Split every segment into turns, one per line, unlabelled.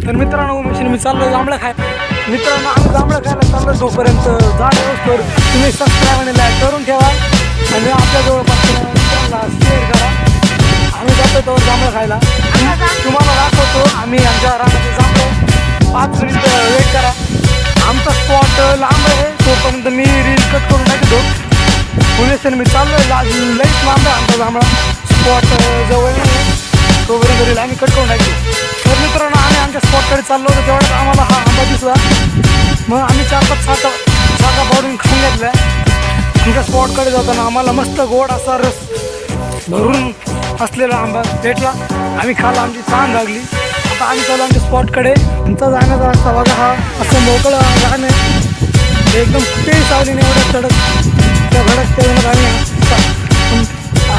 तर मित्रांनो मी चाललो जांभळं खाय. मित्रांनो आम्ही जांभळं खायला चाललो. तोपर्यंत झाड तर तुम्ही सबस्क्राईब आणि लाईक करून ठेवा आणि आपल्या जवळपास मित्रांना शेअर करा. आम्ही जातो तो जांभळं खायला. तुम्हाला दाखवतो आम्ही आमच्या रानाचे जांभळं. 5 मिनिटं वेट करा. आमचा स्पॉट लांब आहे. तोपर्यंत मी रील कट करून टाकतो. पुण्यासन मी चाललो आहे. लईच लांब आहे आमचा जांभळा स्पॉट जवळ नाही. तोपर्यंत रील आम्ही कट करून टाकतो. तर मित्रांनो आम्ही आमच्या स्पॉटकडे चाललो होतो. तेवढ्यात आम्हाला हा आंबा दिसला. मग आम्ही 4-5 चाका पाडून खाऊन घेतल्या. आमच्या स्पॉटकडे जाताना आम्हाला मस्त गोड असा रस भरून असलेला आंबा भेटला. आम्ही खाला. आमची छान लागली. आता आम्ही चालू आमच्या स्पॉटकडे. आमचा जाण्याचा रस्ता बघा हा असं मोकळं जाणं आहे. एकदम कुठेही सावली नाही. एवढं तडक त्या भडक तेवढं आम्ही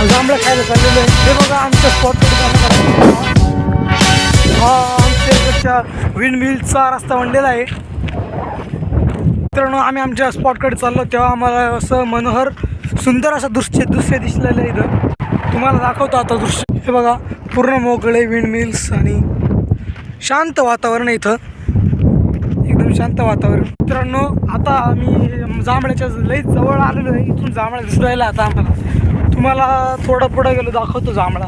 जांभळं खायला चाललेलो आहे. हे बघा आमच्या स्पॉटकडे जाण्याचा हा आमच्या विंड मिलचा रस्ता बनलेला आहे. मित्रांनो आम्ही आमच्या स्पॉटकडे चाललो तेव्हा आम्हाला असं मनोहर सुंदर असं दृश्य दिसलेलं आहे. इथं तुम्हाला दाखवतो आता दृश्य. हे बघा पूर्ण मोकळे विंड मिल्स आणि शांत वातावरण आहे. इथं एकदम शांत वातावरण. मित्रांनो आता आम्ही जांभळ्याच्या लईच जवळ आलेलो आहे. इथून जांभळा दिसून राहिला. आता आम्हाला तुम्हाला थोडं पुढं गेलो दाखवतो जांभळा.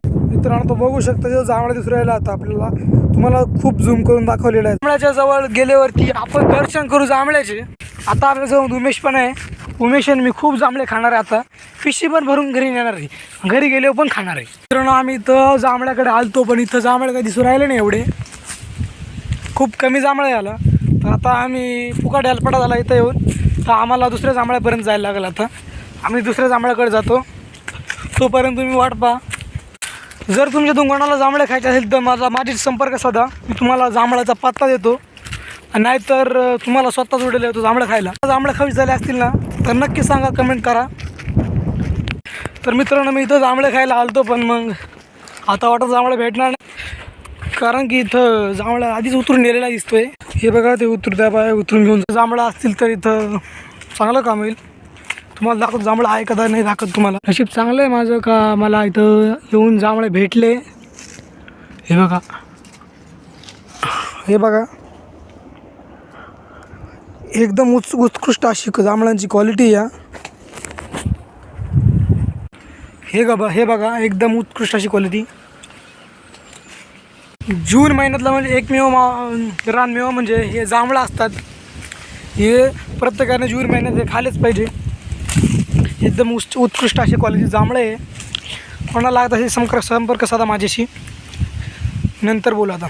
मित्रांनो तो बघू शकता जो जांभळा दिसून राहिला. आता आपल्याला तुम्हाला खूप झूम करून दाखवलेला आहे. जांभळ्याच्या जवळ गेल्यावरती आपण दर्शन करू जांभळ्याचे. आता आपल्याजवळ उमेश पण आहे. उमेश आणि मी खूप जांभळे खाणार आहे. आता पिशी पण भरून घरी नेणार आहे. घरी गेल्यावर पण खाणार आहे. मित्रांनो आम्ही इथं जांभळ्याकडे आलतो पण इथं जांभळे काही दिसून राहिले नाही. एवढे खूप कमी जांभळे आला. तर आता आम्ही फुकट हेलपटा झाला इथं येऊन. तर आम्हाला दुसऱ्या जांभळ्यापर्यंत जायला लागेल. आता आम्ही दुसऱ्या जांभळ्याकडे जातो. तोपर्यंत तुम्ही वाट पहा. जर तुमच्या कोणाला जांभळे खायचे असेल तर माझी संपर्क साधा. मी तुम्हाला जांभळाचा पत्ता देतो. नाहीतर तुम्हाला स्वतःच उडेल येतो जांभळं खायला. जांभळं खावी झाले असतील ना तर नक्की सांगा, कमेंट करा. तर मित्रांनो मी इथं जांभळे खायला आलतो पण मग आता वाटत जांभळं भेटणार नाही. कारण की इथं जांभळं आधीच उतरून गेलेला दिसतोय. हे बघा ते उतरत्या पाय उतरून घेऊन जांभळं असतील तर इथं चांगलं काम होईल. तुम्हाला दाखवतो जांभळं आहे का नाही दाखवत तुम्हाला. नशीब चांगलं आहे माझं का मला इथं येऊन जांभळे भेटले. हे बघा हे बघा एकदम उत्कृष्ट अशी जांभळांची क्वालिटी या. हे बघा एकदम उत्कृष्ट अशी क्वालिटी. जून महिन्यातला म्हणजे एकमेव रानमेवा म्हणजे हे जांभळं असतात. हे प्रत्येकाने जून महिन्यात हे खाल्लेच पाहिजे. एकदम उत्कृष्ट अशी क्वालिटी जांभळं आहे. कोणाला लागत असेल संपर्क साधा माझ्याशी. नंतर बोला आता.